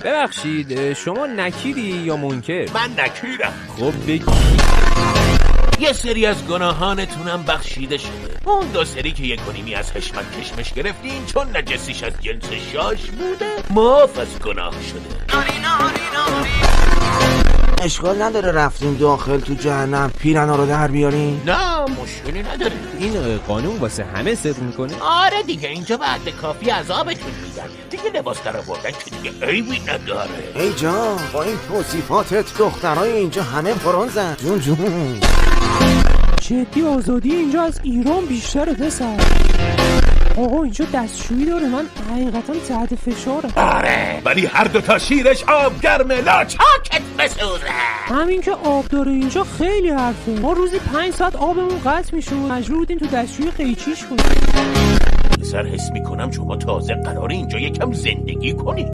ببخشید شما نکیری یا منکر؟ من نکیرم. خب بگی. یه سری از گناهانتونم بخشیده شده. اون 2 سری که 1.5 از حشمت کشمش گرفتین چون نجسیش از جنس شاش بوده معاف از گناه شده. اشکال نداره رفتیم داخل تو جهنم پیرنا رو در بیاریم؟ نه مشکلی نداره. این قانون واسه همه صدق میکنه؟ آره دیگه اینجا بعد کافی عذابتون میدن دیگه. لباس در آوردن که دیگه عیبی نداره. ای جان با این توصیفاتت دخترای اینجا همه برنزن. جون جدی آزادی اینجا از ایران بیشتره پسر. آقا اینجا دستشویی داره، من حقیقتا تحت فشارم. آره ولی هر 2 تا شیرش آب گرمه لا چاکت بسوزه. همین که آب داره اینجا خیلی حرفه. ما روزی 5 ساعت آبمون قطع میشد، مجبور بودیم تو دستشویی قیچیش کنیم. سر حس میکنم شما تازه قراره اینجا یکم زندگی کنی.